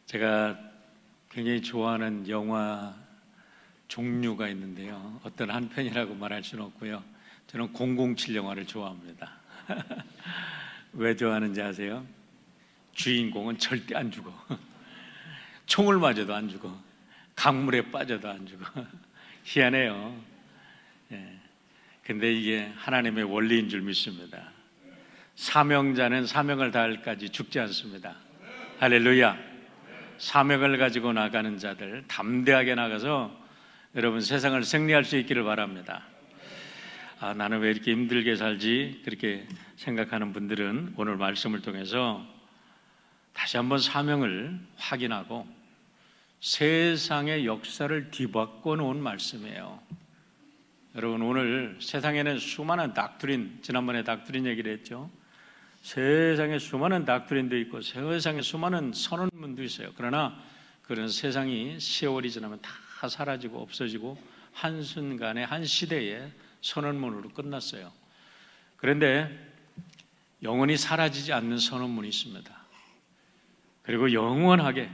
제가 굉장히 좋아하는 영화 종류가 있는데요, 어떤 한 편이라고 말할 수는 없고요. 저는 007 영화를 좋아합니다. 왜 좋아하는지 아세요? 주인공은 절대 안 죽어. 총을 맞아도 안 죽어. 강물에 빠져도 안 죽어. 희한해요. 근데 이게 하나님의 원리인 줄 믿습니다. 사명자는 사명을 다할까지 죽지 않습니다. 할렐루야. 사명을 가지고 나가는 자들 담대하게 나가서 여러분 세상을 승리할 수 있기를 바랍니다. 나는 왜 이렇게 힘들게 살지? 그렇게 생각하는 분들은 오늘 말씀을 통해서 다시 한번 사명을 확인하고 세상의 역사를 뒤바꿔 놓은 말씀이에요. 여러분, 오늘 세상에는 수많은 닥트린, 지난번에 닥트린 얘기를 했죠. 세상에 수많은 닥트린도 있고 세상에 수많은 선언문도 있어요. 그러나 그런 세상이 세월이 지나면 다 사라지고 없어지고 한순간에 한 시대에 선언문으로 끝났어요. 그런데 영원히 사라지지 않는 선언문이 있습니다. 그리고 영원하게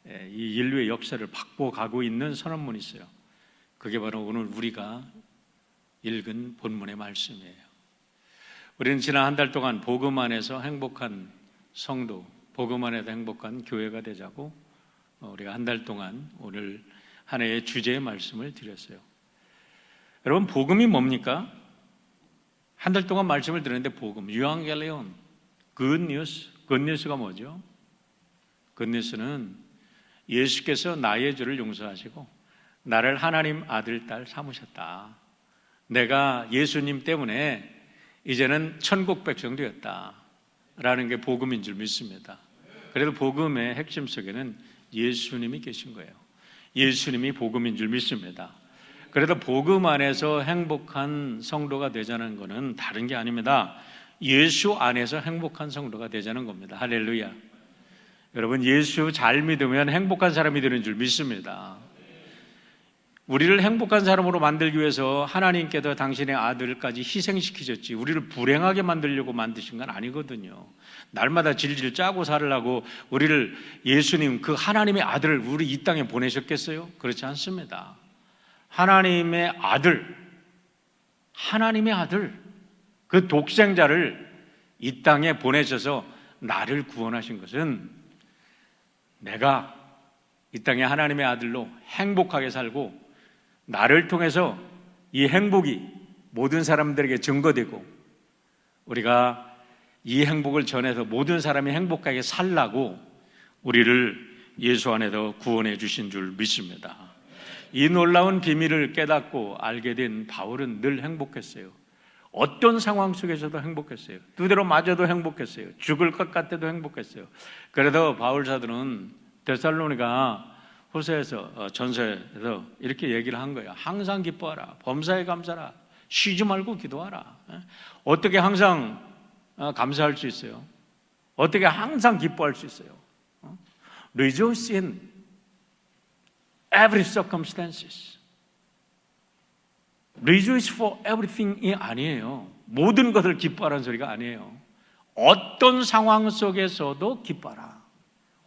이 인류의 역사를 바꿔가고 있는 선언문이 있어요. 그게 바로 오늘 우리가 읽은 본문의 말씀이에요. 우리는 지난 한 달 동안 복음 안에서 행복한 성도, 복음 안에서 행복한 교회가 되자고 우리가 한 달 동안 오늘 한 해의 주제의 말씀을 드렸어요. 여러분, 복음이 뭡니까? 한 달 동안 말씀을 드렸는데 복음, 유앙겔리온, 굿뉴스, 굿뉴스가 뭐죠? 굿뉴스는 예수께서 나의 죄를 용서하시고 나를 하나님 아들, 딸 삼으셨다. 내가 예수님 때문에 이제는 천국 백성 되었다 라는 게 복음인 줄 믿습니다. 그래도 복음의 핵심 속에는 예수님이 계신 거예요. 예수님이 복음인 줄 믿습니다. 그래도 복음 안에서 행복한 성도가 되자는 것은 다른 게 아닙니다. 예수 안에서 행복한 성도가 되자는 겁니다. 할렐루야. 여러분, 예수 잘 믿으면 행복한 사람이 되는 줄 믿습니다. 우리를 행복한 사람으로 만들기 위해서 하나님께서 당신의 아들까지 희생시키셨지, 우리를 불행하게 만들려고 만드신 건 아니거든요. 날마다 질질 짜고 살으려고 우리를, 예수님 그 하나님의 아들을 우리 이 땅에 보내셨겠어요? 그렇지 않습니다. 하나님의 아들, 그 독생자를 이 땅에 보내셔서 나를 구원하신 것은 내가 이 땅에 하나님의 아들로 행복하게 살고 나를 통해서 이 행복이 모든 사람들에게 증거되고 우리가 이 행복을 전해서 모든 사람이 행복하게 살라고 우리를 예수 안에서 구원해 주신 줄 믿습니다. 이 놀라운 비밀을 깨닫고 알게 된 바울은 늘 행복했어요. 어떤 상황 속에서도 행복했어요. 두드러 맞아도 행복했어요. 죽을 것 같아도 행복했어요. 그래서 바울 사도는 데살로니가 후서에서, 전서에서 이렇게 얘기를 한 거예요. 항상 기뻐하라, 범사에 감사하라, 쉬지 말고 기도하라. 어떻게 항상 감사할 수 있어요? 어떻게 항상 기뻐할 수 있어요? Rejoice in every circumstances. Rejoice for everything이 아니에요. 모든 것을 기뻐하라는 소리가 아니에요. 어떤 상황 속에서도 기뻐하라.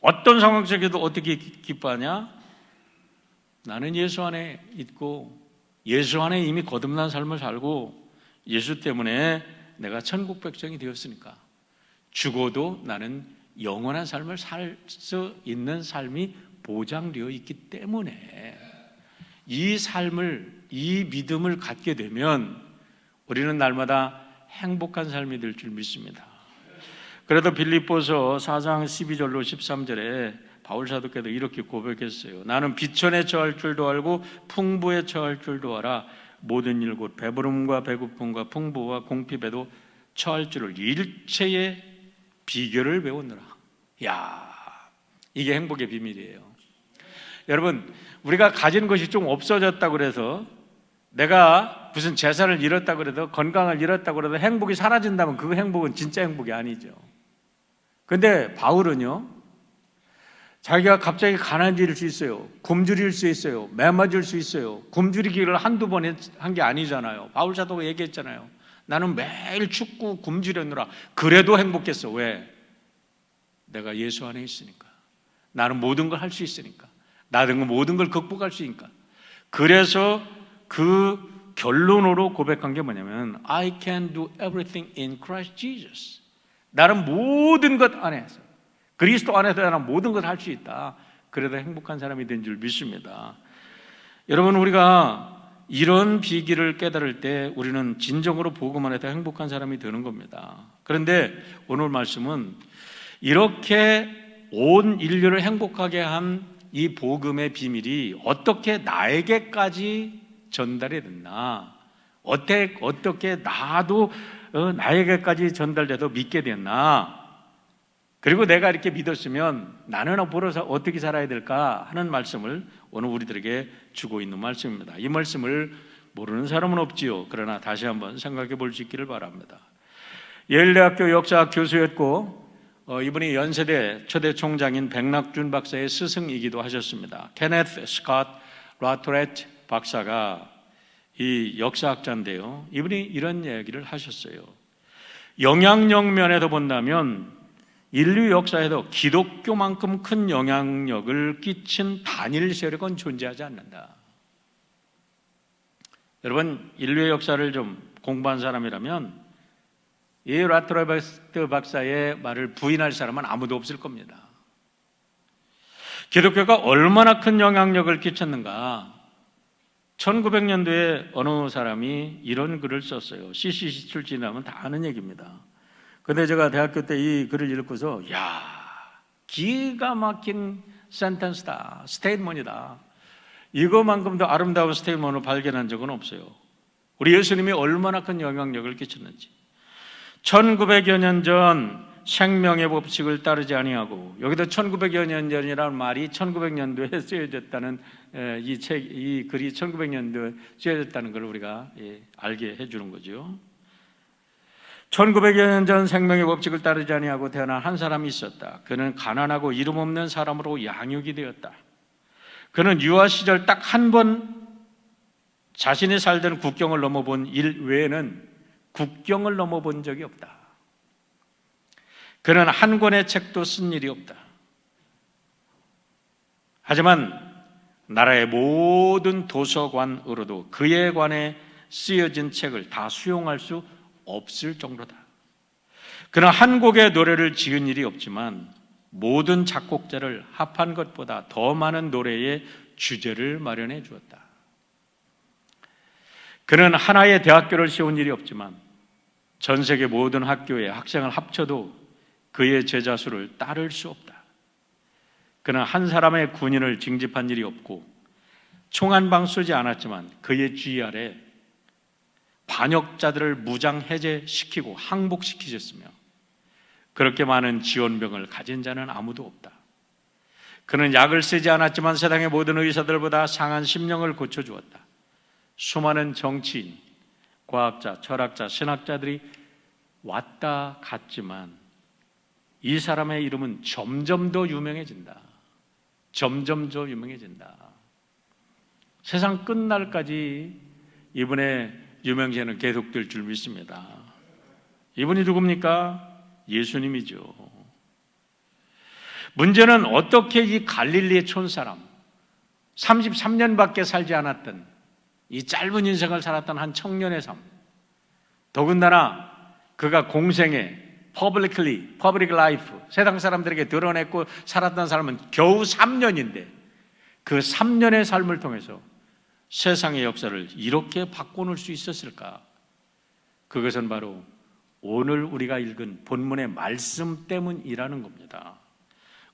어떤 상황 속에도 어떻게 기뻐하냐? 나는 예수 안에 있고 예수 안에 이미 거듭난 삶을 살고 예수 때문에 내가 천국 백성이 되었으니까 죽어도 나는 영원한 삶을 살 수 있는 삶이 보장되어 있기 때문에 이 삶을, 이 믿음을 갖게 되면 우리는 날마다 행복한 삶이 될 줄 믿습니다. 그래도 빌립보서 4장 12절로 13절에 바울 사도께서 이렇게 고백했어요. 나는 비천에 처할 줄도 알고 풍부에 처할 줄도 알아. 모든 일 곧 배부름과 배고픔과 풍부와 공핍에도 처할 줄을 일체의 비결을 배웠노라. 야, 이게 행복의 비밀이에요. 여러분, 우리가 가진 것이 좀 없어졌다고 그래서, 내가 무슨 재산을 잃었다고 그래도, 건강을 잃었다고 그래도 행복이 사라진다면 그 행복은 진짜 행복이 아니죠. 근데 바울은요, 자기가 갑자기 가난해질 수 있어요. 굶주릴 수 있어요. 매 맞을 수 있어요. 굶주리기를 한두 번 한 게 아니잖아요. 바울 사도가 얘기했잖아요. 나는 매일 춥고 굶주렸느라 그래도 행복했어. 왜? 내가 예수 안에 있으니까. 나는 모든 걸 할 수 있으니까. 나는 모든 걸 극복할 수 있으니까. 그래서 그 결론으로 고백한 게 뭐냐면 I can do everything in Christ Jesus. 나는 모든 것 안에서, 그리스도 안에서 나는 모든 걸 할 수 있다. 그래도 행복한 사람이 된 줄 믿습니다. 여러분, 우리가 이런 비기를 깨달을 때 우리는 진정으로 복음 안에서 행복한 사람이 되는 겁니다. 그런데 오늘 말씀은 이렇게 온 인류를 행복하게 한 이 복음의 비밀이 어떻게 나에게까지 전달이 됐나, 어떻게 나도 나에게까지 전달돼서 믿게 됐나, 그리고 내가 이렇게 믿었으면 나는 앞으로 어떻게 살아야 될까 하는 말씀을 오늘 우리들에게 주고 있는 말씀입니다. 이 말씀을 모르는 사람은 없지요. 그러나 다시 한번 생각해 볼 수 있기를 바랍니다. 예일대학교 역사학 교수였고 이분이 연세대 초대 총장인 백낙준 박사의 스승이기도 하셨습니다. 케네스 스콧 라토렛 박사가 이 역사학자인데요, 이분이 이런 얘기를 하셨어요. 영향력 면에서 본다면 인류 역사에도 기독교만큼 큰 영향력을 끼친 단일 세력은 존재하지 않는다. 여러분, 인류의 역사를 좀 공부한 사람이라면 이 라토레트 박사의 말을 부인할 사람은 아무도 없을 겁니다. 기독교가 얼마나 큰 영향력을 끼쳤는가, 1900년도에 어느 사람이 이런 글을 썼어요. CCC 출신이라면 다 아는 얘기입니다. 근데 제가 대학교 때 이 글을 읽고서 기가 막힌 센텐스다, 스테이트먼이다, 이거만큼도 아름다운 스테이트먼을 발견한 적은 없어요. 우리 예수님이 얼마나 큰 영향력을 끼쳤는지. 1900여 년 전 생명의 법칙을 따르지 아니하고, 여기도 1900여 년 전이라는 말이 1900년도에 쓰여졌다는, 이 글이 1900년도에 쓰여졌다는 걸 우리가 알게 해주는 거죠. 1900여 년 전 생명의 법칙을 따르지 아니하고 태어난 한 사람이 있었다. 그는 가난하고 이름 없는 사람으로 양육이 되었다. 그는 유아 시절 딱 한 번 자신이 살던 국경을 넘어본 일 외에는 국경을 넘어본 적이 없다. 그는 한 권의 책도 쓴 일이 없다. 하지만 나라의 모든 도서관으로도 그에 관해 쓰여진 책을 다 수용할 수 없을 정도다. 그는 한 곡의 노래를 지은 일이 없지만 모든 작곡자를 합한 것보다 더 많은 노래의 주제를 마련해 주었다. 그는 하나의 대학교를 세운 일이 없지만 전 세계 모든 학교의 학생을 합쳐도 그의 제자 수를 따를 수 없다. 그는 한 사람의 군인을 징집한 일이 없고 총 한 방 쏘지 않았지만 그의 주의 아래 반역자들을 무장 해제시키고 항복시키셨으며 그렇게 많은 지원병을 가진 자는 아무도 없다. 그는 약을 쓰지 않았지만 세상의 모든 의사들보다 상한 심령을 고쳐주었다. 수많은 정치인, 과학자, 철학자, 신학자들이 왔다 갔지만 이 사람의 이름은 점점 더 유명해진다. 점점 더 유명해진다. 세상 끝날까지 이분의 유명세는 계속될 줄 믿습니다. 이분이 누굽니까? 예수님이죠. 문제는 어떻게 이 갈릴리의 촌사람, 33년밖에 살지 않았던 이 짧은 인생을 살았던 한 청년의 삶, 더군다나 그가 공생에 public life, 세상 사람들에게 드러냈고 살았던 사람은 겨우 3년인데 그 3년의 삶을 통해서 세상의 역사를 이렇게 바꿔놓을 수 있었을까? 그것은 바로 오늘 우리가 읽은 본문의 말씀 때문이라는 겁니다.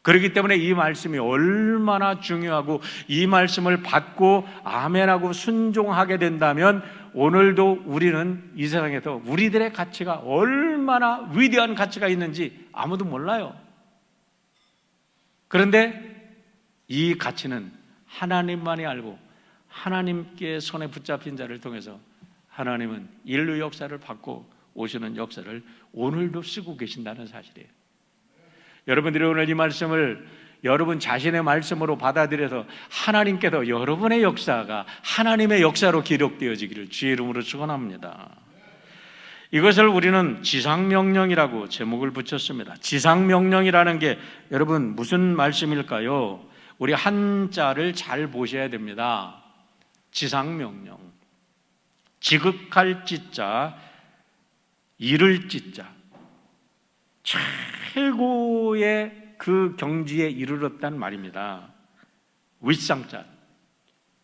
그렇기 때문에 이 말씀이 얼마나 중요하고 이 말씀을 받고 아멘하고 순종하게 된다면 오늘도 우리는 이 세상에서 우리들의 가치가 얼마나 위대한 가치가 있는지 아무도 몰라요. 그런데 이 가치는 하나님만이 알고 하나님께 손에 붙잡힌 자를 통해서 하나님은 인류 역사를 바꿔 오시는 역사를 오늘도 쓰고 계신다는 사실이에요. 여러분들이 오늘 이 말씀을 여러분 자신의 말씀으로 받아들여서 하나님께서 여러분의 역사가 하나님의 역사로 기록되어지기를 주의 이름으로 축원합니다. 이것을 우리는 지상명령이라고 제목을 붙였습니다. 지상명령이라는 게 여러분 무슨 말씀일까요? 우리 한자를 잘 보셔야 됩니다. 지상명령. 지극할 지자, 이를 지자. 최고의 그 경지에 이르렀단 말입니다. 윗상자.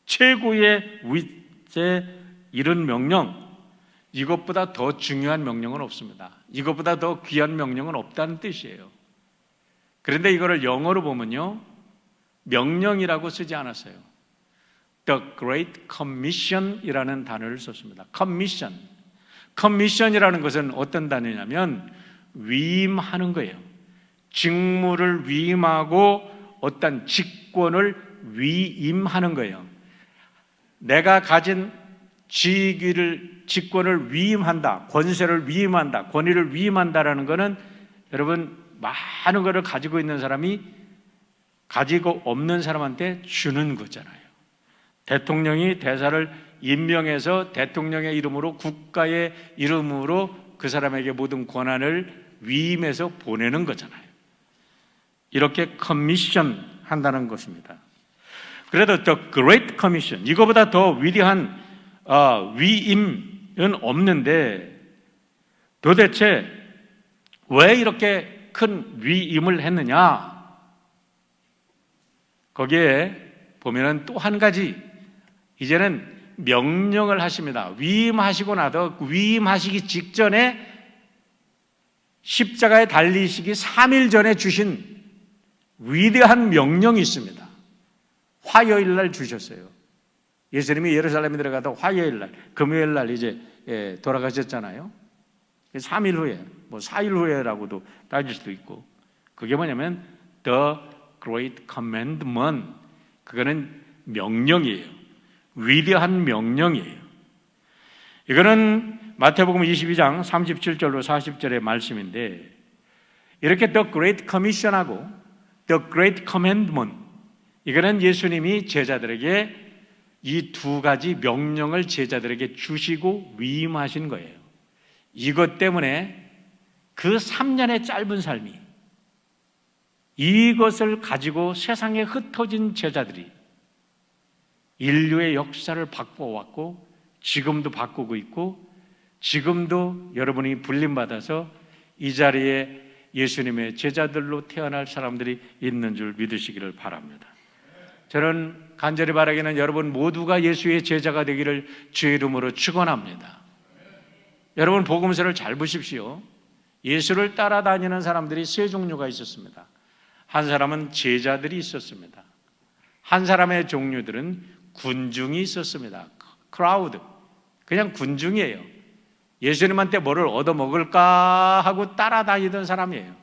최고의 윗에 이른 명령. 이것보다 더 중요한 명령은 없습니다. 이것보다 더 귀한 명령은 없다는 뜻이에요. 그런데 이거를 영어로 보면요, 명령이라고 쓰지 않았어요. The Great Commission이라는 단어를 썼습니다. Commission. Commission이라는 것은 어떤 단어냐면 위임하는 거예요. 직무를 위임하고 어떤 직권을 위임하는 거예요. 내가 가진 직권을 위임한다, 권세를 위임한다, 권위를 위임한다라는 것은 여러분 많은 것을 가지고 있는 사람이 가지고 없는 사람한테 주는 거잖아요. 대통령이 대사를 임명해서 대통령의 이름으로, 국가의 이름으로 그 사람에게 모든 권한을 위임해서 보내는 거잖아요. 이렇게 커미션 한다는 것입니다. 그래도 The Great Commission, 이거보다 더 위대한 위임은 없는데 도대체 왜 이렇게 큰 위임을 했느냐? 거기에 보면은 또 한 가지, 이제는 명령을 하십니다. 위임하시고 나서 위임하시기 직전에 십자가에 달리시기 3일 전에 주신 위대한 명령이 있습니다. 화요일 날 주셨어요. 예수님이 예루살렘에 들어가다 화요일 날, 금요일 날 이제 돌아가셨잖아요. 3일 후에, 뭐 4일 후에라고도 따질 수도 있고, 그게 뭐냐면 The Great Commandment, 그거는 명령이에요. 위대한 명령이에요. 이거는 마태복음 22장 37절로 40절의 말씀인데, 이렇게 The Great Commission하고 The Great Commandment, 이거는 예수님이 제자들에게 이 두 가지 명령을 제자들에게 주시고 위임하신 거예요. 이것 때문에 그 3년의 짧은 삶이, 이것을 가지고 세상에 흩어진 제자들이 인류의 역사를 바꿔왔고 지금도 바꾸고 있고, 지금도 여러분이 불림받아서 이 자리에 예수님의 제자들로 태어날 사람들이 있는 줄 믿으시기를 바랍니다. 저는 간절히 바라기는 여러분 모두가 예수의 제자가 되기를 주의 이름으로 축원합니다. 여러분 복음서를 잘 보십시오. 예수를 따라다니는 사람들이 세 종류가 있었습니다. 한 사람은 제자들이 있었습니다. 한 사람의 종류들은 군중이 있었습니다. 크라우드, 그냥 군중이에요. 예수님한테 뭐를 얻어먹을까 하고 따라다니던 사람이에요.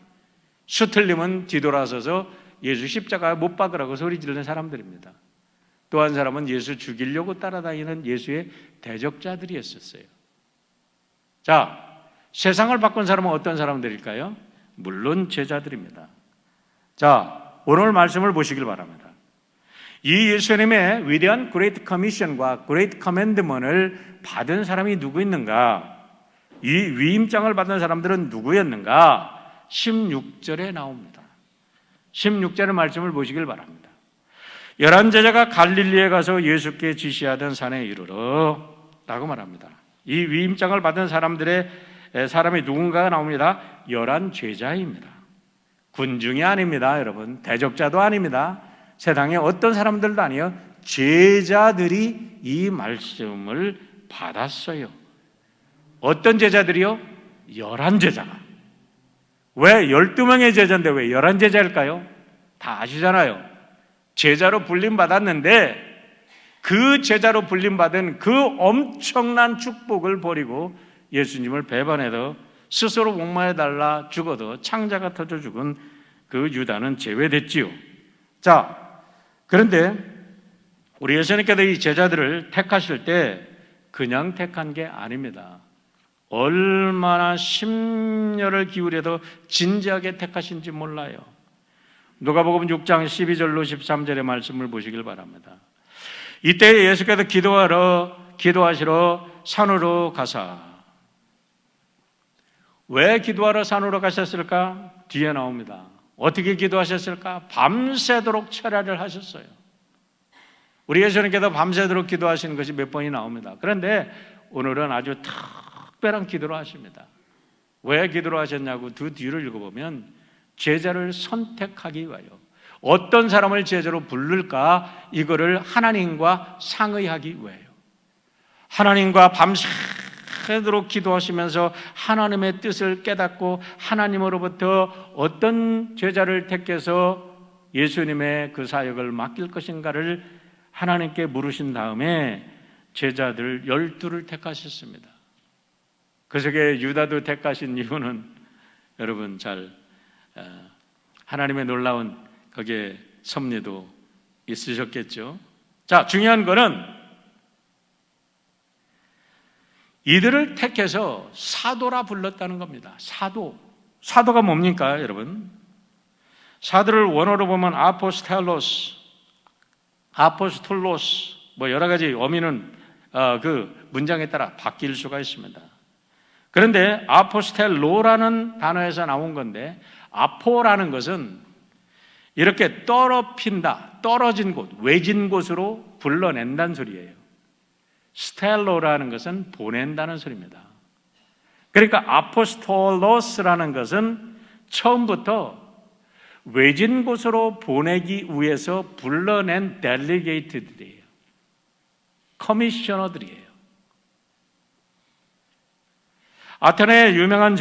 수틀림은 뒤돌아서서 예수 십자가에 못 박으라고 소리 지르는 사람들입니다. 또 한 사람은 예수 죽이려고 따라다니는 예수의 대적자들이었어요. 자, 세상을 바꾼 사람은 어떤 사람들일까요? 물론 제자들입니다. 자, 오늘 말씀을 보시길 바랍니다. 이 예수님의 위대한 Great Commission과 Great Commandment을 받은 사람이 누구 있는가? 이 위임장을 받은 사람들은 누구였는가? 16절에 나옵니다. 16절의 말씀을 보시길 바랍니다. 11제자가 갈릴리에 가서 예수께 지시하던 산에 이르러 라고 말합니다. 이 위임장을 받은 사람이 누군가가 나옵니다. 11제자입니다. 군중이 아닙니다. 여러분, 대적자도 아닙니다. 세상에 어떤 사람들도 아니에요. 제자들이 이 말씀을 받았어요. 어떤 제자들이요? 11제자가. 왜 12명의 제자인데 왜 11제자일까요? 다 아시잖아요. 제자로 불림받았는데 그 제자로 불림받은 그 엄청난 축복을 버리고 예수님을 배반해서 스스로 목마에달라 죽어도 창자가 터져 죽은 그 유다는 제외됐지요. 자, 그런데 우리 예수님께서 이 제자들을 택하실 때 그냥 택한 게 아닙니다. 얼마나 심려를 기울여도 진지하게 택하신지 몰라요. 누가복음 6장 12절로 13절의 말씀을 보시길 바랍니다. 이때 예수께서 기도하시러 산으로 가사 왜 기도하러 산으로 가셨을까? 뒤에 나옵니다. 어떻게 기도하셨을까? 밤새도록 철야를 하셨어요. 우리 예수님께서 밤새도록 기도하시는 것이 몇 번이 나옵니다. 그런데 오늘은 아주 특별한 기도를 하십니다. 왜 기도를 하셨냐고 그 뒤를 읽어보면 제자를 선택하기 위하여 어떤 사람을 제자로 부를까 이거를 하나님과 상의하기 위하여 하나님과 밤새도록 기도하시면서 하나님의 뜻을 깨닫고 하나님으로부터 어떤 제자를 택해서 예수님의 그 사역을 맡길 것인가를 하나님께 물으신 다음에 제자들 12를 택하셨습니다. 그 속에 유다도 택하신 이유는 여러분 잘 하나님의 놀라운 거기에 섭리도 있으셨겠죠. 자, 중요한 거는 이들을 택해서 사도라 불렀다는 겁니다. 사도가 뭡니까 여러분? 사도를 원어로 보면 아포스텔로스 뭐 여러 가지 어미는 그 문장에 따라 바뀔 수가 있습니다. 그런데 아포스텔로라는 단어에서 나온 건데 아포라는 것은 이렇게 떨어핀다, 떨어진 곳, 외진 곳으로 불러낸다는 소리예요. 스텔로라는 것은 보낸다는 소리입니다. 그러니까 아포스톨로스라는 것은 처음부터 외진 곳으로 보내기 위해서 불러낸 델리게이트들이에요. 커미셔너들이에요. 아테네의 유명한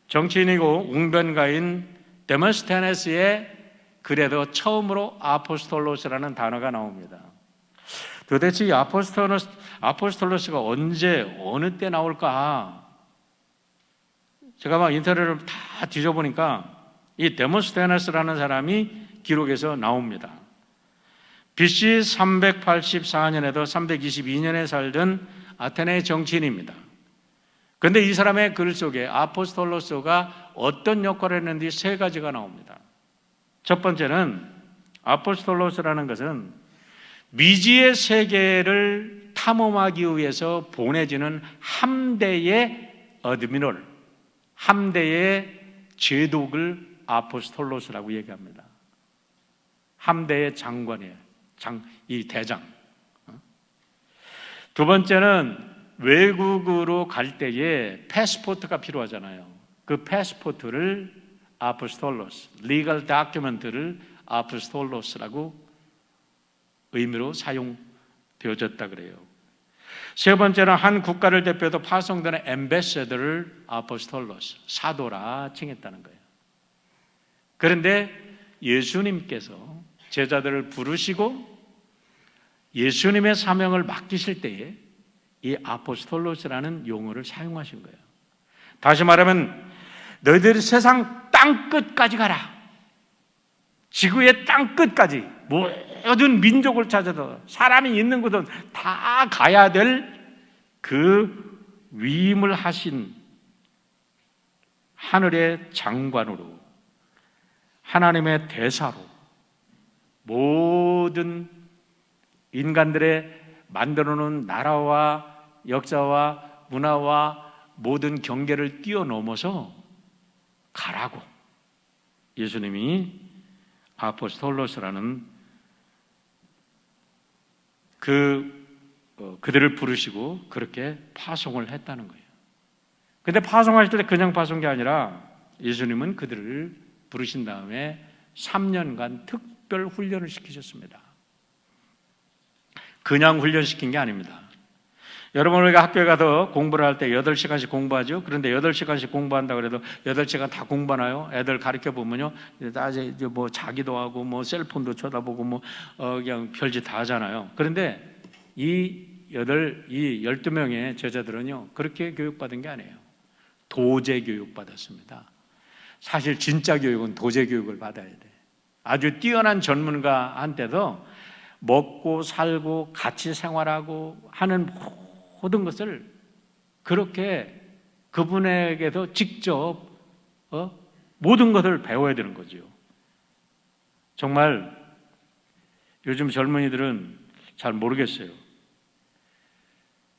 정치인이고 웅변가인 데모스테네스의 글에도 처음으로 아포스톨로스라는 단어가 나옵니다. 도대체 이 아포스톨로스가 언제 어느 때 나올까? 제가 막 인터넷을 다 뒤져보니까 이 데모스테네스라는 사람이 기록에서 나옵니다. BC 384년에도 322년에 살던 아테네의 정치인입니다. 그런데 이 사람의 글 속에 아포스톨로스가 어떤 역할을 했는지 세 가지가 나옵니다. 첫 번째는 아포스톨로스라는 것은 미지의 세계를 탐험하기 위해서 보내지는 함대의 어드미럴, 함대의 제독을 아포스톨로스라고 얘기합니다. 함대의 장관이에요. 이 대장. 두 번째는 외국으로 갈 때에 패스포트가 필요하잖아요. 그 패스포트를 아포스톨로스, 리걸 다큐멘트를 아포스톨로스라고 의미로 사용되어졌다 그래요. 세 번째는 한 국가를 대표해서 파송되는 엠베서더를 아포스톨로스, 사도라 칭했다는 거예요. 그런데 예수님께서 제자들을 부르시고 예수님의 사명을 맡기실 때에 이 아포스톨로스라는 용어를 사용하신 거예요. 다시 말하면 너희들이 세상 땅끝까지 가라. 지구의 땅끝까지 모든 민족을 찾아서 사람이 있는 곳은 다 가야 될 그 위임을 하신 하늘의 장관으로 하나님의 대사로 모든 인간들의 만들어놓은 나라와 역사와 문화와 모든 경계를 뛰어넘어서 가라고 예수님이 아포스톨로스라는 그들을 부르시고 그렇게 파송을 했다는 거예요. 근데 파송하실 때 그냥 파송이 아니라 예수님은 그들을 부르신 다음에 3년간 특별 훈련을 시키셨습니다. 그냥 훈련시킨 게 아닙니다. 여러분 우리가 학교에 가서 공부를 할 때 8시간씩 공부하죠. 그런데 8시간씩 공부한다고 해도 8시간 다 공부하나요? 애들 가르쳐 보면요, 이제 뭐 자기도 하고 뭐 셀폰도 쳐다보고 뭐 그냥 별짓 다 하잖아요. 그런데 이 12명의 제자들은요 그렇게 교육받은 게 아니에요. 도제 교육 받았습니다. 사실 진짜 교육은 도제 교육을 받아야 돼. 아주 뛰어난 전문가한테도 먹고 살고 같이 생활하고 하는 모든 것을 그렇게 그분에게서 직접 모든 것을 배워야 되는 거죠. 정말 요즘 젊은이들은 잘 모르겠어요.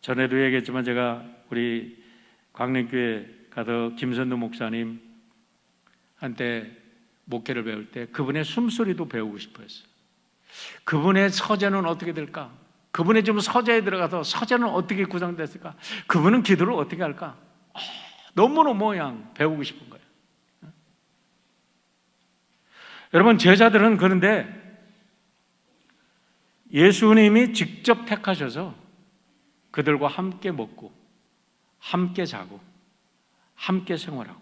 전에도 얘기했지만 제가 우리 광림교회 파더 김선두 목사님 한때 목회를 배울 때 그분의 숨소리도 배우고 싶어 했어요. 그분의 서재는 어떻게 될까? 그분의 좀 서재에 들어가서 서재는 어떻게 구성됐을까? 그분은 기도를 어떻게 할까? 너무너무 그냥 배우고 싶은 거예요. 여러분, 제자들은 그런데 예수님이 직접 택하셔서 그들과 함께 먹고 함께 자고 함께 생활하고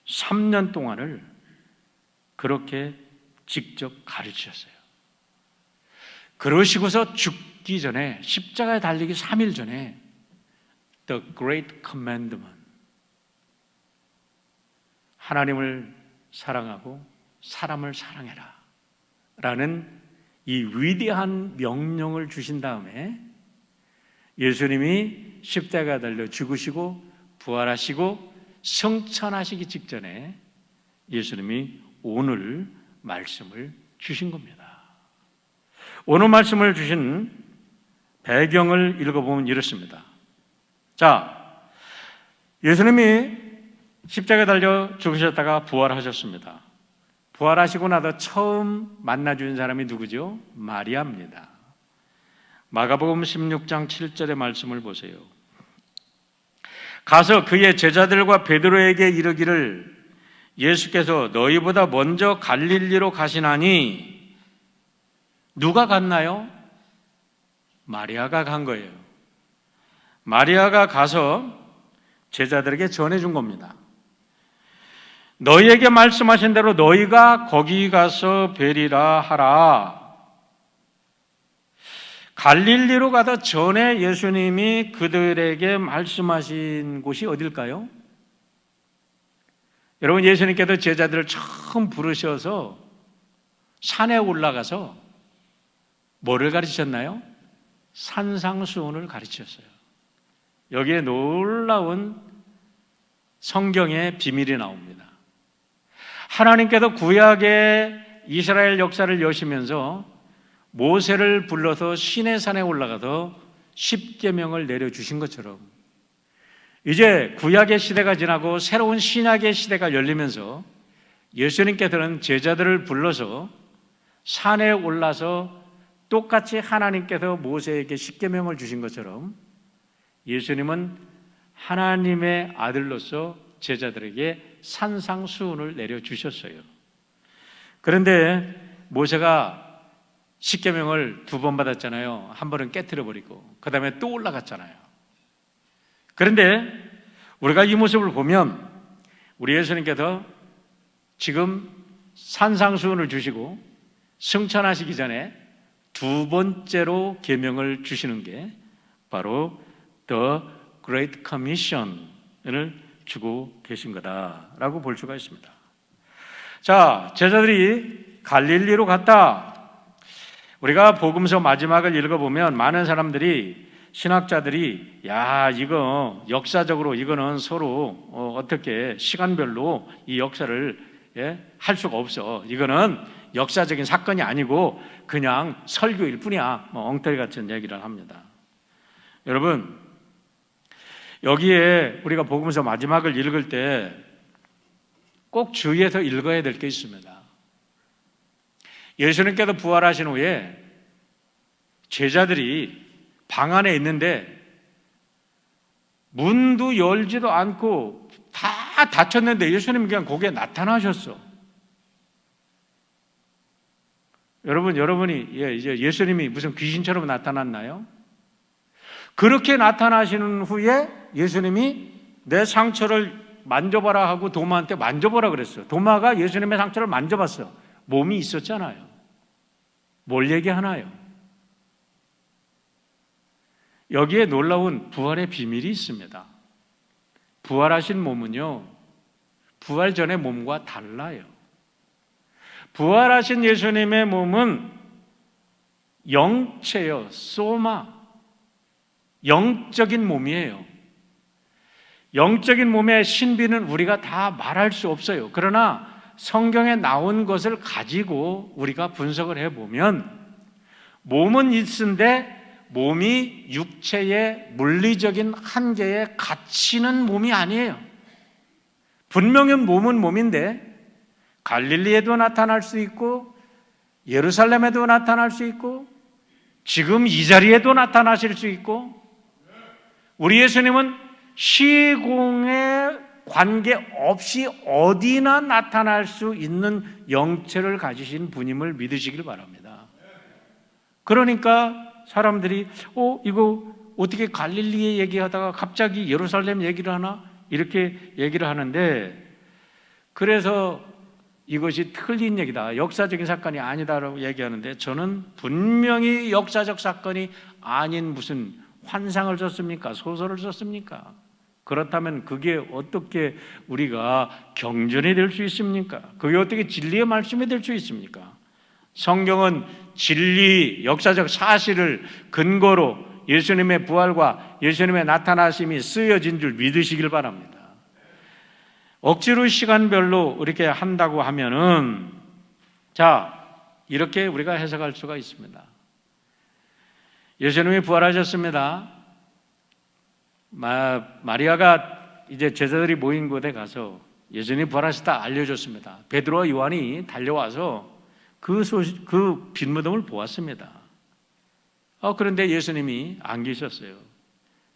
3년 동안을 그렇게 직접 가르치셨어요. 그러시고서 죽기 전에, 십자가에 달리기 3일 전에 The Great Commandment, 하나님을 사랑하고 사람을 사랑해라 라는 이 위대한 명령을 주신 다음에 예수님이 십자가에 달려 죽으시고 부활하시고 성천하시기 직전에 예수님이 오늘 말씀을 주신 겁니다. 오늘 말씀을 주신 배경을 읽어보면 이렇습니다. 자, 예수님이 십자가에 달려 죽으셨다가 부활하셨습니다. 부활하시고 나서 처음 만나준 사람이 누구죠? 마리아입니다. 마가복음 16장 7절의 말씀을 보세요. 가서 그의 제자들과 베드로에게 이르기를 예수께서 너희보다 먼저 갈릴리로 가시나니. 누가 갔나요? 마리아가 간 거예요. 마리아가 가서 제자들에게 전해준 겁니다. 너희에게 말씀하신 대로 너희가 거기 가서 뵈리라 하라. 갈릴리로 가다 전에 예수님이 그들에게 말씀하신 곳이 어딜까요? 여러분, 예수님께서 제자들을 처음 부르셔서 산에 올라가서 뭐를 가르치셨나요? 산상수훈을 가르치셨어요. 여기에 놀라운 성경의 비밀이 나옵니다. 하나님께서 구약의 이스라엘 역사를 여시면서 모세를 불러서 시내산에 올라가서 십계명을 내려주신 것처럼 이제 구약의 시대가 지나고 새로운 신약의 시대가 열리면서 예수님께서는 제자들을 불러서 산에 올라서 똑같이 하나님께서 모세에게 십계명을 주신 것처럼 예수님은 하나님의 아들로서 제자들에게 산상수훈을 내려주셨어요. 그런데 모세가 십계명을 2번 받았잖아요. 한 번은 깨트려버리고 그 다음에 또 올라갔잖아요. 그런데 우리가 이 모습을 보면 우리 예수님께서 지금 산상수훈을 주시고 승천하시기 전에 2번째로 계명을 주시는 게 바로 The Great Commission을 주고 계신 거다라고 볼 수가 있습니다. 자, 제자들이 갈릴리로 갔다. 우리가 복음서 마지막을 읽어보면 많은 사람들이, 신학자들이 이거 역사적으로 이거는 서로 어떻게 시간별로 이 역사를 할 수가 없어. 이거는 역사적인 사건이 아니고 그냥 설교일 뿐이야. 엉터리 같은 얘기를 합니다. 여러분, 여기에 우리가 복음서 마지막을 읽을 때 꼭 주의해서 읽어야 될 게 있습니다. 예수님께서 부활하신 후에 제자들이 방 안에 있는데 문도 열지도 않고 다 닫혔는데 예수님이 그냥 거기에 나타나셨어. 여러분이 이제 예수님이 무슨 귀신처럼 나타났나요? 그렇게 나타나시는 후에 예수님이 내 상처를 만져봐라 하고 도마한테 만져보라 그랬어요. 도마가 예수님의 상처를 만져봤어요. 몸이 있었잖아요. 뭘 얘기하나요? 여기에 놀라운 부활의 비밀이 있습니다. 부활하신 몸은요, 부활 전의 몸과 달라요. 부활하신 예수님의 몸은 영체요, 소마, 영적인 몸이에요. 영적인 몸의 신비는 우리가 다 말할 수 없어요. 그러나 성경에 나온 것을 가지고 우리가 분석을 해보면 몸은 있은데 몸이 육체의 물리적인 한계에 갇히는 몸이 아니에요. 분명히 몸은 몸인데 갈릴리에도 나타날 수 있고 예루살렘에도 나타날 수 있고 지금 이 자리에도 나타나실 수 있고 우리 예수님은 시공에 관계없이 어디나 나타날 수 있는 영체를 가지신 분임을 믿으시길 바랍니다. 그러니까 사람들이 이거 어떻게 갈릴리에 얘기하다가 갑자기 예루살렘 얘기를 하나? 이렇게 얘기를 하는데 그래서 이것이 틀린 얘기다. 역사적인 사건이 아니다라고 얘기하는데 저는 분명히 역사적 사건이 아닌 무슨 환상을 썼습니까? 소설을 썼습니까? 그렇다면 그게 어떻게 우리가 경전이 될 수 있습니까? 그게 어떻게 진리의 말씀이 될 수 있습니까? 성경은 진리, 역사적 사실을 근거로 예수님의 부활과 예수님의 나타나심이 쓰여진 줄 믿으시길 바랍니다. 억지로 시간별로 이렇게 한다고 하면은 이렇게 우리가 해석할 수가 있습니다. 예수님이 부활하셨습니다. 마리아가 이제 제자들이 모인 곳에 가서 예수님이 부활하셨다 알려줬습니다. 베드로와 요한이 달려와서 그 빈무덤을 보았습니다. 그런데 예수님이 안 계셨어요.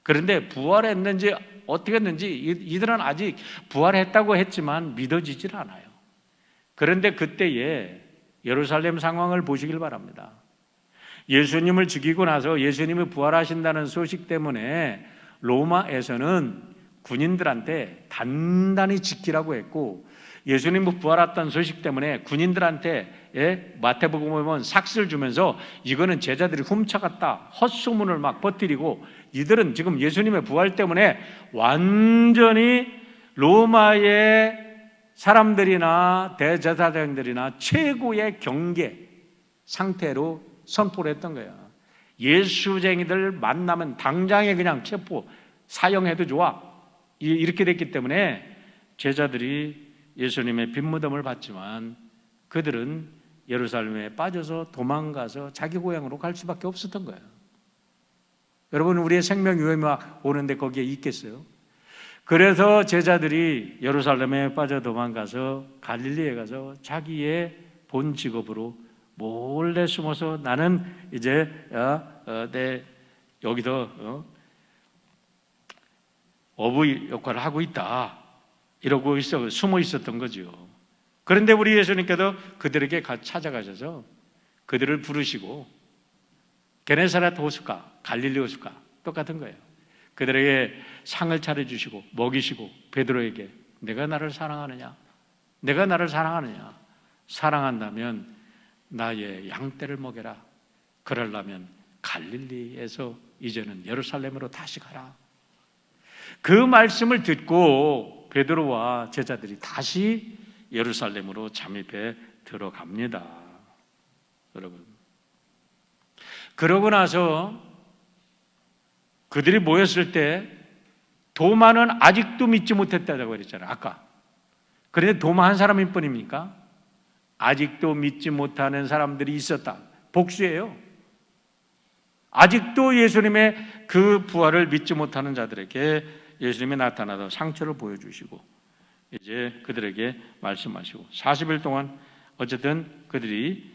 그런데 부활했는지 어떻게 했는지 이들은 아직 부활했다고 했지만 믿어지질 않아요. 그런데 그때에 예루살렘 상황을 보시길 바랍니다. 예수님을 죽이고 나서 예수님이 부활하신다는 소식 때문에 로마에서는 군인들한테 단단히 지키라고 했고 예수님이 부활했다는 소식 때문에 군인들한테 마태복음 보면 삭스를 주면서 이거는 제자들이 훔쳐갔다 헛소문을 막 퍼뜨리고 이들은 지금 예수님의 부활 때문에 완전히 로마의 사람들이나 대제사장들이나 최고의 경계 상태로 선포를 했던 거예요. 예수쟁이들 만나면 당장에 그냥 체포 사형해도 좋아 이렇게 됐기 때문에 제자들이 예수님의 빈무덤을 봤지만 그들은 예루살렘에 빠져서 도망가서 자기 고향으로 갈 수밖에 없었던 거예요. 여러분 우리의 생명 위험이 막 오는데 거기에 있겠어요? 그래서 제자들이 예루살렘에 빠져 도망가서 갈릴리에 가서 자기의 본 직업으로 몰래 숨어서 나는 이제 여기서 어부의 역할을 하고 있다 이러고 숨어 있었던 거죠. 그런데 우리 예수님께서 그들에게 찾아가셔서 그들을 부르시고 게네사렛 호숫가, 갈릴리 호숫가 똑같은 거예요. 그들에게 상을 차려주시고 먹이시고 베드로에게 내가 나를 사랑하느냐? 내가 나를 사랑하느냐? 사랑한다면 나의 양떼를 먹여라. 그러려면 갈릴리에서 이제는 예루살렘으로 다시 가라. 그 말씀을 듣고 베드로와 제자들이 다시 예루살렘으로 잠입해 들어갑니다. 여러분. 그러고 나서 그들이 모였을 때 도마는 아직도 믿지 못했다고 그랬잖아요. 아까. 그런데 도마 한 사람일 뿐입니까? 아직도 믿지 못하는 사람들이 있었다. 복수예요. 아직도 예수님의 그 부활을 믿지 못하는 자들에게 예수님이 나타나서 상처를 보여주시고 이제 그들에게 말씀하시고 40일 동안 어쨌든 그들이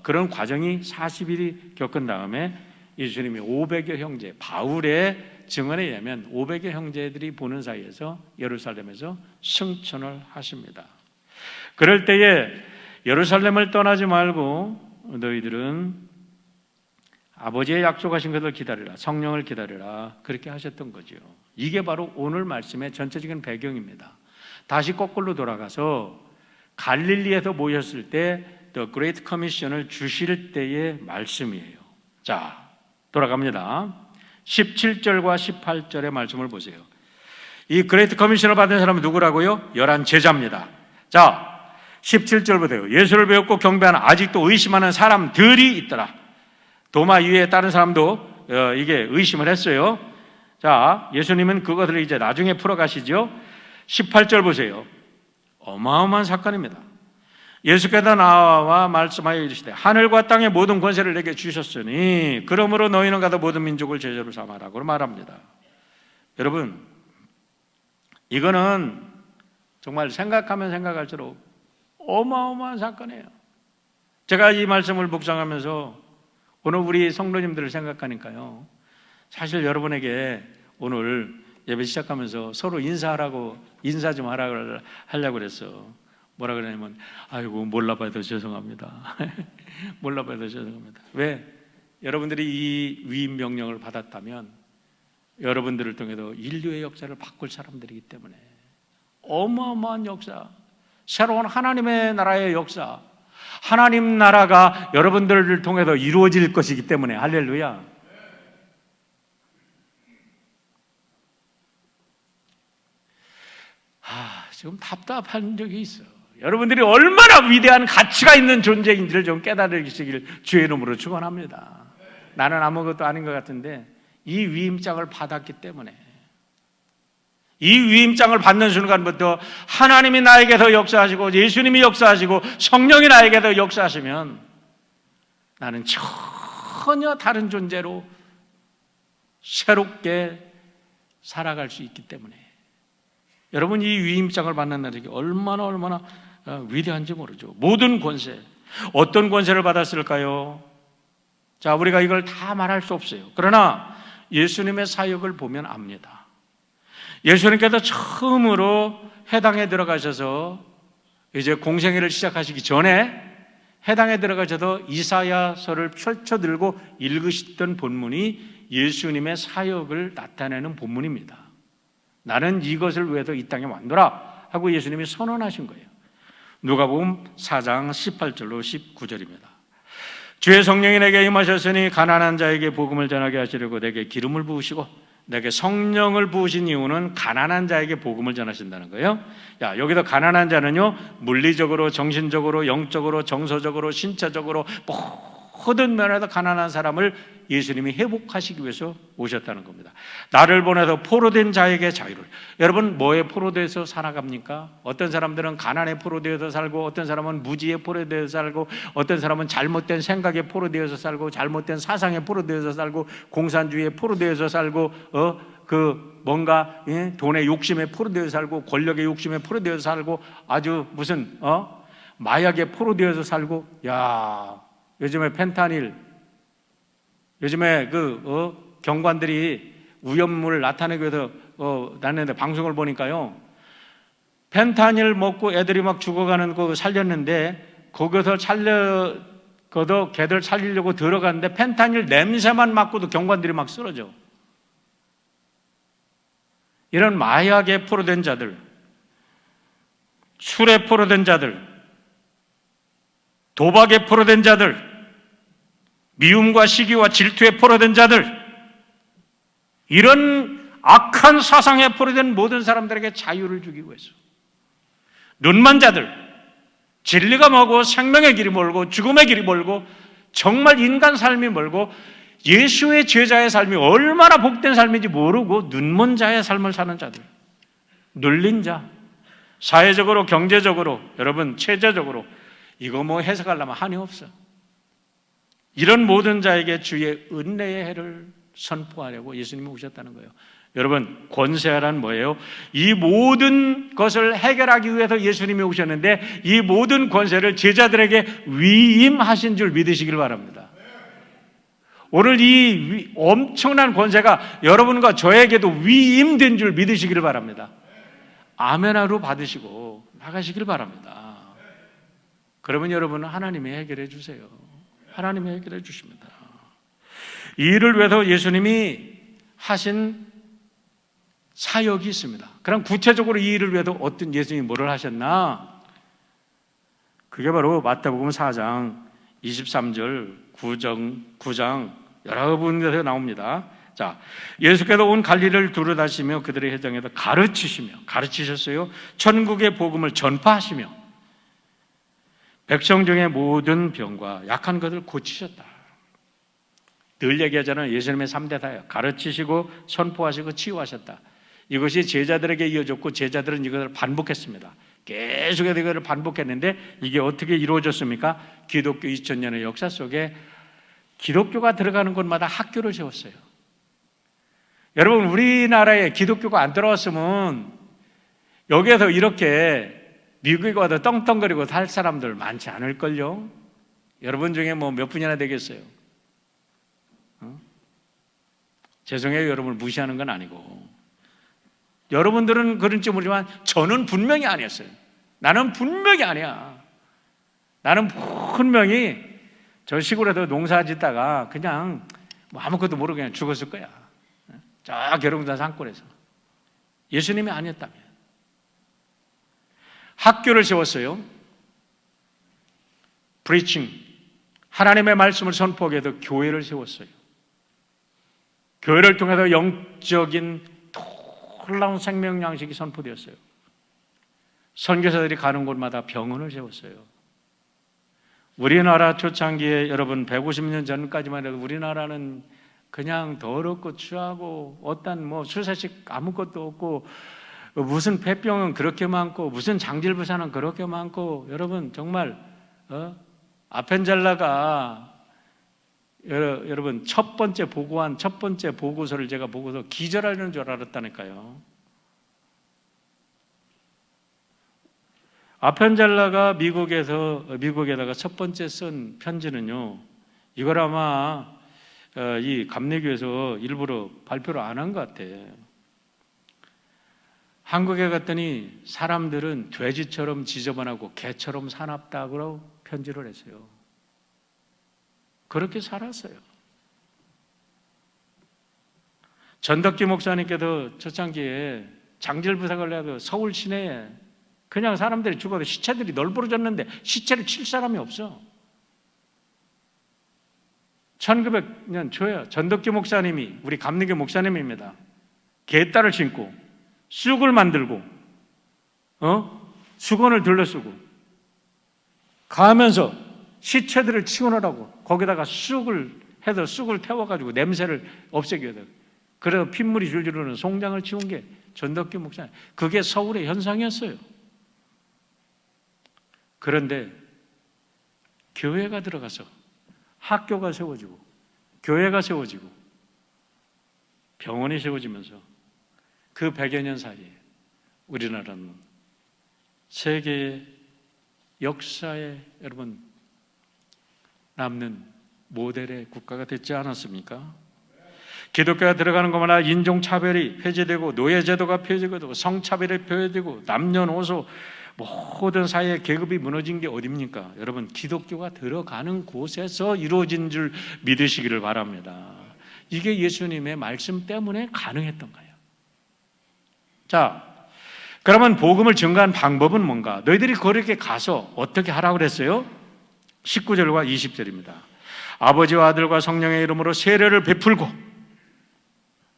그런 과정이 40일이 겪은 다음에 예수님이 500여 형제, 바울의 증언에 의하면 500여 형제들이 보는 사이에서 예루살렘에서 승천을 하십니다. 그럴 때에 예루살렘을 떠나지 말고 너희들은 아버지의 약속하신 것을 기다리라, 성령을 기다리라 그렇게 하셨던 거죠. 이게 바로 오늘 말씀의 전체적인 배경입니다. 다시 거꾸로 돌아가서 갈릴리에서 모였을 때 The Great Commission을 주실 때의 말씀이에요. 자, 돌아갑니다. 17절과 18절의 말씀을 보세요. 이 Great Commission을 받은 사람은 누구라고요? 11 제자입니다. 자, 17절 보세요. 예수를 배웠고 경배하는 아직도 의심하는 사람들이 있더라. 도마 이외에 다른 사람도 이게 의심을 했어요. 자, 예수님은 그것을 이제 나중에 풀어가시죠. 18절 보세요. 어마어마한 사건입니다. 예수께서 나와 말씀하여 이르시되 하늘과 땅의 모든 권세를 내게 주셨으니 그러므로 너희는 가서 모든 민족을 제자로 삼아라고 말합니다. 여러분, 이거는 정말 생각하면 생각할수록 어마어마한 사건이에요. 제가 이 말씀을 묵상하면서 오늘 우리 성도님들을 생각하니까요, 사실 여러분에게 오늘 예배 시작하면서 서로 인사하라고, 인사 좀 하려고 그랬어. 뭐라 그러냐면, 아이고 몰라봐도 죄송합니다. 몰라봐도 죄송합니다. 왜? 여러분들이 이 위임 명령을 받았다면 여러분들을 통해서 인류의 역사를 바꿀 사람들이기 때문에 어마어마한 역사, 새로운 하나님의 나라의 역사, 하나님 나라가 여러분들을 통해서 이루어질 것이기 때문에, 할렐루야. 지금 답답한 적이 있어. 여러분들이 얼마나 위대한 가치가 있는 존재인지를 좀 깨달으시길 주의 이름으로 축원합니다. 나는 아무것도 아닌 것 같은데 이 위임장을 받았기 때문에, 이 위임장을 받는 순간부터 하나님이 나에게서 역사하시고 예수님이 역사하시고 성령이 나에게서 역사하시면 나는 전혀 다른 존재로 새롭게 살아갈 수 있기 때문에, 여러분 이 위임장을 받는 날이 얼마나 위대한지 모르죠. 모든 권세, 어떤 권세를 받았을까요? 자, 우리가 이걸 다 말할 수 없어요. 그러나 예수님의 사역을 보면 압니다. 예수님께서 처음으로 해당에 들어가셔서 이제 공생애를 시작하시기 전에 해당에 들어가셔서 이사야서를 펼쳐들고 읽으시던 본문이 예수님의 사역을 나타내는 본문입니다. 나는 이것을 위해서 이 땅에 왔노라 하고 예수님이 선언하신 거예요. 누가복음 4장 18절로 19절입니다. 주의 성령이 내게 임하셨으니 가난한 자에게 복음을 전하게 하시려고 내게 기름을 부으시고, 내게 성령을 부으신 이유는 가난한 자에게 복음을 전하신다는 거예요. 야, 여기서 가난한 자는요, 물리적으로, 정신적으로, 영적으로, 정서적으로, 신체적으로 모든 면에서 가난한 사람을 예수님이 회복하시기 위해서 오셨다는 겁니다. 나를 보내서 포로된 자에게 자유를. 여러분, 뭐에 포로돼서 살아갑니까? 어떤 사람들은 가난에 포로되어서 살고, 어떤 사람은 무지에 포로되어서 살고, 어떤 사람은 잘못된 생각에 포로되어서 살고, 잘못된 사상에 포로되어서 살고, 공산주의에 포로되어서 살고, 뭔가 돈의 욕심에 포로되어서 살고, 권력의 욕심에 포로되어서 살고, 아주 무슨 마약에 포로되어서 살고. 야, 요즘에 펜타닐, 요즘에 경관들이 위험물을 나타내기 위해서 나는데 방송을 보니까요, 펜타닐 먹고 애들이 막 죽어가는 거 살렸는데, 거기서 걔들 살리려고 들어갔는데 펜타닐 냄새만 맡고도 경관들이 막 쓰러져. 이런 마약에 포로된 자들, 술에 포로된 자들, 도박에 포로된 자들, 미움과 시기와 질투에 포로된 자들, 이런 악한 사상에 포로된 모든 사람들에게 자유를 주기 위해서, 눈먼 자들, 진리가 멀고 생명의 길이 멀고 죽음의 길이 멀고 정말 인간 삶이 멀고 예수의 제자의 삶이 얼마나 복된 삶인지 모르고 눈먼 자의 삶을 사는 자들, 눌린 자, 사회적으로, 경제적으로, 여러분 체제적으로 이거 뭐 해석하려면 한이 없어. 이런 모든 자에게 주의 은혜의 해를 선포하려고 예수님이 오셨다는 거예요. 여러분, 권세란 뭐예요? 이 모든 것을 해결하기 위해서 예수님이 오셨는데 이 모든 권세를 제자들에게 위임하신 줄 믿으시길 바랍니다. 오늘 이 엄청난 권세가 여러분과 저에게도 위임된 줄 믿으시기를 바랍니다. 아멘하로 받으시고 나가시길 바랍니다. 그러면 여러분은 하나님이 해결해 주세요. 하나님이 해결해 주십니다. 이 일을 위해서 예수님이 하신 사역이 있습니다. 그럼 구체적으로 이 일을 위해서 어떤 예수님이 뭐를 하셨나? 그게 바로 마태복음 4장 23절 9장 여러 군데서 나옵니다. 자, 예수께서 온 갈릴리를 두루다니시며 그들의 회당에서 가르치셨어요. 천국의 복음을 전파하시며 백성 중의 모든 병과 약한 것을 고치셨다. 늘 얘기하잖아요. 예수님의 3대 다예요. 가르치시고 선포하시고 치유하셨다. 이것이 제자들에게 이어졌고 제자들은 이것을 반복했습니다. 계속해서 이것을 반복했는데 이게 어떻게 이루어졌습니까? 기독교 2000년의 역사 속에 기독교가 들어가는 곳마다 학교를 세웠어요. 여러분, 우리나라에 기독교가 안 들어왔으면 여기에서 이렇게 미국에 와도 떵떵거리고 살 사람들 많지 않을걸요? 여러분 중에 뭐 몇 분이나 되겠어요? 죄송해요, 여러분을 무시하는 건 아니고. 여러분들은 그런지 모르지만 저는 분명히 아니었어요. 나는 분명히 아니야. 나는 분명히 저 시골에서 농사 짓다가 그냥 뭐 아무것도 모르고 그냥 죽었을 거야. 저 계룡산 산골에서. 예수님이 아니었다면. 학교를 세웠어요. 프리칭. 하나님의 말씀을 선포하게 해서 교회를 세웠어요. 교회를 통해서 영적인 놀라운 생명 양식이 선포되었어요. 선교사들이 가는 곳마다 병원을 세웠어요. 우리나라 초창기에 여러분 150년 전까지만 해도 우리나라는 그냥 더럽고 추하고 어떤 뭐 수사식 아무것도 없고 무슨 폐병은 그렇게 많고 무슨 장질부사는 그렇게 많고 여러분 정말 아펜젤라가 여러분 첫 번째 보고서를 제가 보고서 기절하는 줄 알았다니까요. 아펜젤라가 미국에다가 첫 번째 쓴 편지는요, 이걸 아마 이 감리교에서 일부러 발표를 안 한 것 같아. 한국에 갔더니 사람들은 돼지처럼 지저분하고 개처럼 사납다고 편지를 했어요. 그렇게 살았어요. 전덕기 목사님께서 초창기에 장질부사 걸려서 서울 시내에 그냥 사람들이 죽어도 시체들이 널브러졌는데 시체를 칠 사람이 없어. 1900년 초에 전덕기 목사님이 우리 감리교 목사님입니다. 개딸을 신고 쑥을 만들고 수건을 둘러쓰고 가면서 시체들을 치워놓으라고 거기다가 쑥을 해서 쑥을 태워가지고 냄새를 없애기 위해서 그래서 핏물이 줄줄 흐르는 송장을 치운 게 전덕기 목사님. 그게 서울의 현상이었어요. 그런데 교회가 들어가서 학교가 세워지고 교회가 세워지고 병원이 세워지면서 그 100여 년 사이에 우리나라는 세계의 역사에 여러분 남는 모델의 국가가 됐지 않았습니까? 기독교가 들어가는 것마다 인종차별이 폐지되고 노예제도가 폐지되고 성차별이 폐지되고 남녀노소 모든 사회의 계급이 무너진 게 어딥니까? 여러분 기독교가 들어가는 곳에서 이루어진 줄 믿으시기를 바랍니다. 이게 예수님의 말씀 때문에 가능했던 거예요. 자, 그러면 복음을 증거한 방법은 뭔가? 너희들이 그렇게 가서 어떻게 하라고 그랬어요? 19절과 20절입니다. 아버지와 아들과 성령의 이름으로 세례를 베풀고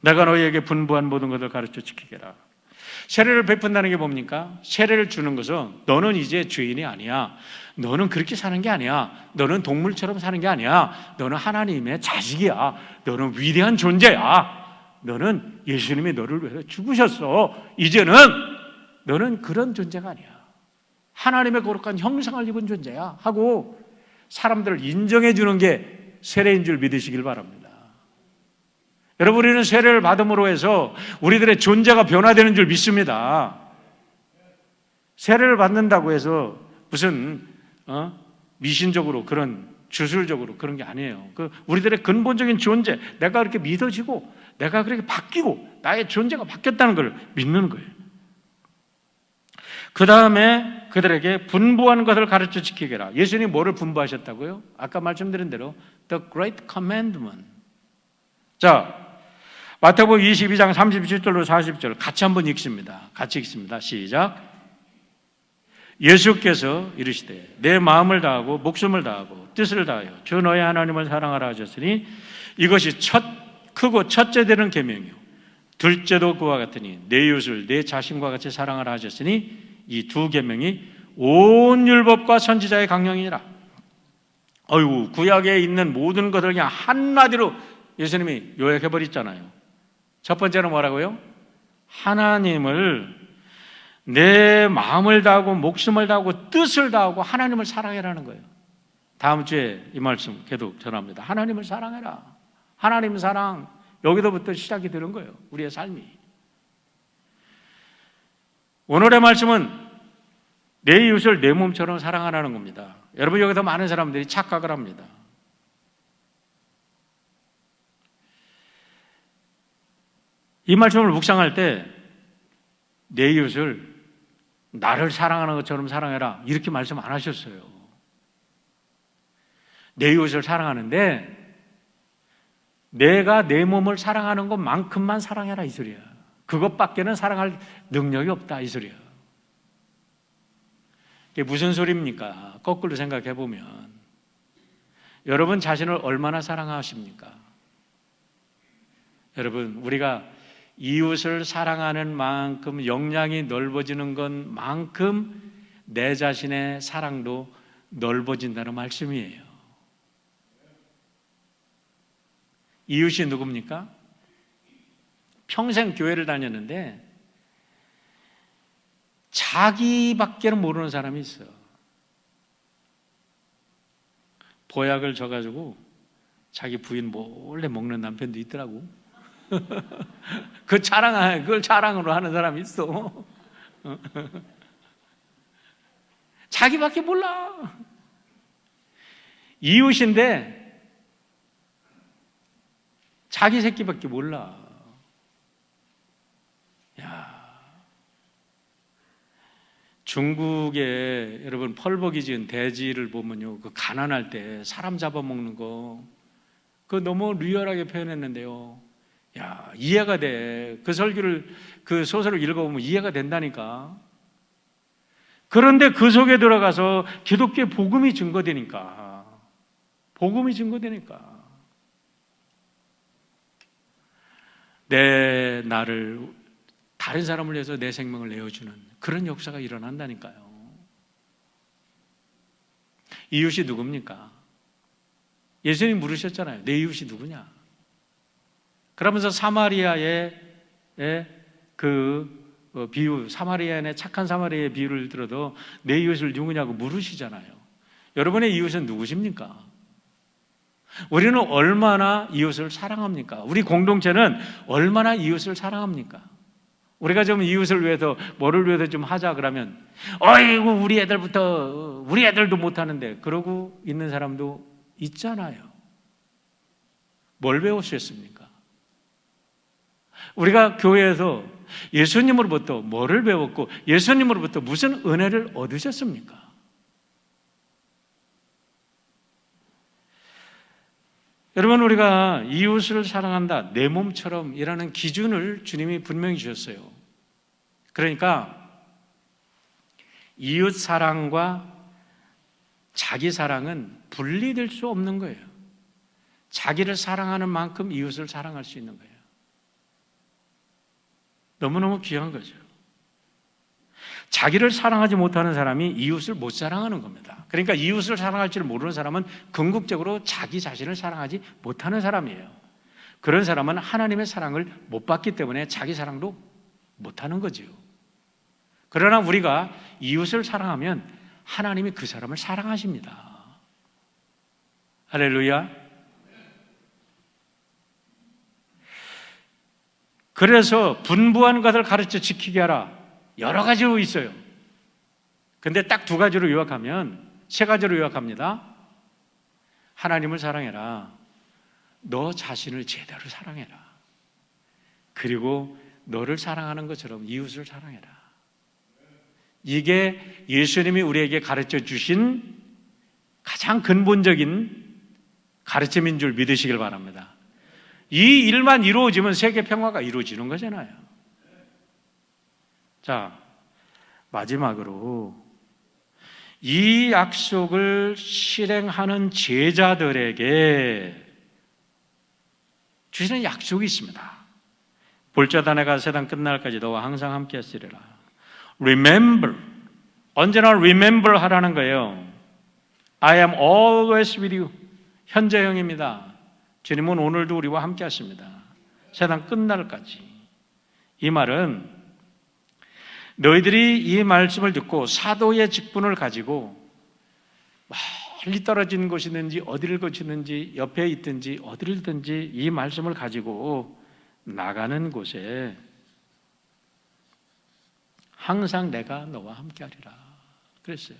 내가 너희에게 분부한 모든 것을 가르쳐 지키게 하라. 세례를 베푼다는 게 뭡니까? 세례를 주는 것은 너는 이제 죄인이 아니야. 너는 그렇게 사는 게 아니야. 너는 동물처럼 사는 게 아니야. 너는 하나님의 자식이야. 너는 위대한 존재야. 너는 예수님이 너를 위해서 죽으셨어. 이제는 너는 그런 존재가 아니야. 하나님의 거룩한 형상을 입은 존재야 하고 사람들을 인정해 주는 게 세례인 줄 믿으시길 바랍니다. 여러분, 우리는 세례를 받음으로 해서 우리들의 존재가 변화되는 줄 믿습니다. 세례를 받는다고 해서 무슨 미신적으로 그런 주술적으로 그런 게 아니에요. 우리들의 근본적인 존재, 내가 그렇게 믿어지고 내가 그렇게 바뀌고 나의 존재가 바뀌었다는 걸 믿는 거예요. 그 다음에 그들에게 분부하는 것을 가르쳐 지키게 하라. 예수님이 뭐를 분부하셨다고요? 아까 말씀드린 대로 The Great Commandment. 자, 마태복음 22장 37절로 40절 같이 한번 읽습니다. 같이 읽습니다. 시작. 예수께서 이르시되 내 마음을 다하고 목숨을 다하고 뜻을 다하여 주 너의 하나님을 사랑하라 하셨으니 이것이 크고 첫째 되는 계명이요 둘째도 그와 같으니 내 이웃을 내 자신과 같이 사랑하라 하셨으니 이 두 계명이 온 율법과 선지자의 강령이니라. 어이구, 구약에 있는 모든 것을 그냥 한마디로 예수님이 요약해버렸잖아요. 첫 번째는 뭐라고요? 하나님을 내 마음을 다하고 목숨을 다하고 뜻을 다하고 하나님을 사랑해라는 거예요. 다음 주에 이 말씀 계속 전합니다. 하나님을 사랑해라. 하나님 사랑, 여기서부터 시작이 되는 거예요. 우리의 삶이. 오늘의 말씀은 내 이웃을 내 몸처럼 사랑하라는 겁니다. 여러분, 여기서 많은 사람들이 착각을 합니다. 이 말씀을 묵상할 때 내 이웃을 나를 사랑하는 것처럼 사랑해라 이렇게 말씀 안 하셨어요. 내 이웃을 사랑하는데 내가 내 몸을 사랑하는 것만큼만 사랑해라 이 소리야. 그것밖에는 사랑할 능력이 없다 이 소리야. 이게 무슨 소리입니까? 거꾸로 생각해 보면 여러분 자신을 얼마나 사랑하십니까? 여러분, 우리가 이웃을 사랑하는 만큼 역량이 넓어지는 것만큼 내 자신의 사랑도 넓어진다는 말씀이에요. 이웃이 누굽니까? 평생 교회를 다녔는데 자기밖에는 모르는 사람이 있어. 보약을 줘가지고 자기 부인 몰래 먹는 남편도 있더라고. 그걸 자랑으로 하는 사람이 있어. 자기밖에 몰라. 이웃인데 자기 새끼밖에 몰라. 야, 중국에 여러분 펄벅이 지은 돼지를 보면요, 그 가난할 때 사람 잡아먹는 거, 그거 너무 리얼하게 표현했는데요. 야, 이해가 돼. 그 소설을 읽어보면 이해가 된다니까. 그런데 그 속에 들어가서 기독교의 복음이 증거되니까. 나를 다른 사람을 위해서 내 생명을 내어주는 그런 역사가 일어난다니까요. 이웃이 누굽니까? 예수님이 물으셨잖아요. 내 이웃이 누구냐? 그러면서 사마리아의 그 비유, 사마리아인의 착한 사마리아의 비유를 들어도 내 이웃을 누구냐고 물으시잖아요. 여러분의 이웃은 누구십니까? 우리는 얼마나 이웃을 사랑합니까? 우리 공동체는 얼마나 이웃을 사랑합니까? 우리가 좀 이웃을 위해서 뭐를 위해서 좀 하자 그러면 어이구 우리 애들도 못하는데 그러고 있는 사람도 있잖아요. 뭘 배우셨습니까? 우리가 교회에서 예수님으로부터 뭐를 배웠고 예수님으로부터 무슨 은혜를 얻으셨습니까? 여러분, 우리가 이웃을 사랑한다, 내 몸처럼 이라는 기준을 주님이 분명히 주셨어요. 그러니까 이웃 사랑과 자기 사랑은 분리될 수 없는 거예요. 자기를 사랑하는 만큼 이웃을 사랑할 수 있는 거예요. 너무너무 귀한 거죠. 자기를 사랑하지 못하는 사람이 이웃을 못 사랑하는 겁니다. 그러니까 이웃을 사랑할 줄 모르는 사람은 궁극적으로 자기 자신을 사랑하지 못하는 사람이에요. 그런 사람은 하나님의 사랑을 못 받기 때문에 자기 사랑도 못하는 거지요. 그러나 우리가 이웃을 사랑하면 하나님이 그 사람을 사랑하십니다. 할렐루야. 그래서 분부한 것을 가르쳐 지키게 하라. 여러 가지로 있어요. 근데 딱 두 가지로 요약하면, 세 가지로 요약합니다. 하나님을 사랑해라. 너 자신을 제대로 사랑해라. 그리고 너를 사랑하는 것처럼 이웃을 사랑해라. 이게 예수님이 우리에게 가르쳐 주신 가장 근본적인 가르침인 줄 믿으시길 바랍니다. 이 일만 이루어지면 세계 평화가 이루어지는 거잖아요. 자, 마지막으로 이 약속을 실행하는 제자들에게 주시는 약속이 있습니다. 볼자다 내가 세상 끝날까지 너와 항상 함께 하시리라. Remember, 언제나 remember 하라는 거예요. I am always with you. 현재형입니다. 주님은 오늘도 우리와 함께 하십니다. 세상 끝날까지. 이 말은 너희들이 이 말씀을 듣고 사도의 직분을 가지고 멀리 떨어진 곳이든지 어디를 거치든지 옆에 있든지 어디를든지 이 말씀을 가지고 나가는 곳에 항상 내가 너와 함께하리라 그랬어요.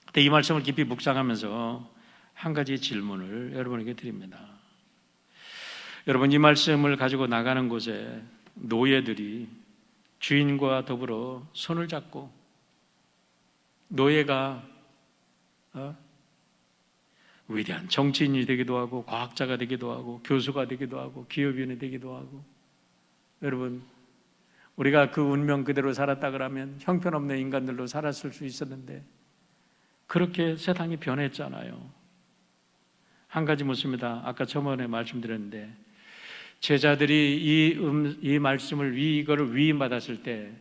근데 이 말씀을 깊이 묵상하면서 한 가지 질문을 여러분에게 드립니다. 여러분, 이 말씀을 가지고 나가는 곳에 노예들이 주인과 더불어 손을 잡고, 노예가 위대한 정치인이 되기도 하고, 과학자가 되기도 하고, 교수가 되기도 하고, 기업인이 되기도 하고, 여러분, 우리가 그 운명 그대로 살았다 그러면 형편없는 인간들로 살았을 수 있었는데 그렇게 세상이 변했잖아요. 한 가지 묻습니다. 아까 저번에 말씀드렸는데, 제자들이 이 말씀을 이거를 위임받았을 때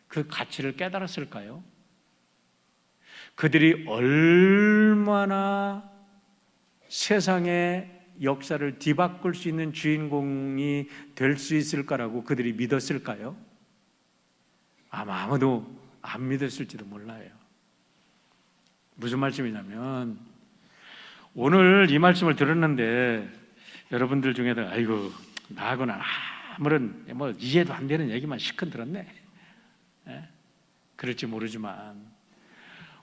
그 가치를 깨달았을까요? 그들이 얼마나 세상의 역사를 뒤바꿀 수 있는 주인공이 될 수 있을까라고 그들이 믿었을까요? 아마 아무도 안 믿었을지도 몰라요. 무슨 말씀이냐면, 오늘 이 말씀을 들었는데 여러분들 중에도 아이고 나하고는 아무런 이해도 안 되는 얘기만 실컷 들었네, 그럴지 모르지만,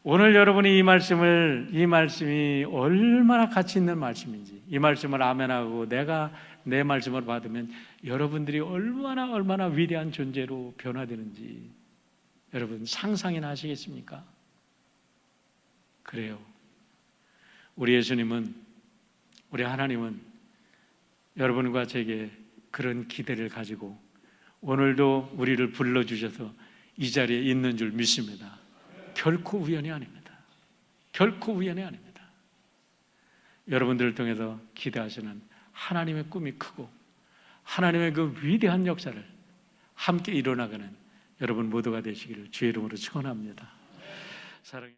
오늘 여러분이 이 말씀이 얼마나 가치 있는 말씀인지, 이 말씀을 아멘하고 내가 내 말씀을 받으면 여러분들이 얼마나 위대한 존재로 변화되는지 여러분 상상이나 하시겠습니까? 그래요. 우리 예수님은, 우리 하나님은 여러분과 제게 그런 기대를 가지고 오늘도 우리를 불러주셔서 이 자리에 있는 줄 믿습니다. 결코 우연이 아닙니다. 결코 우연이 아닙니다. 여러분들을 통해서 기대하시는 하나님의 꿈이 크고 하나님의 그 위대한 역사를 함께 이뤄나가는 여러분 모두가 되시기를 주의 이름으로 축원합니다. 사랑해.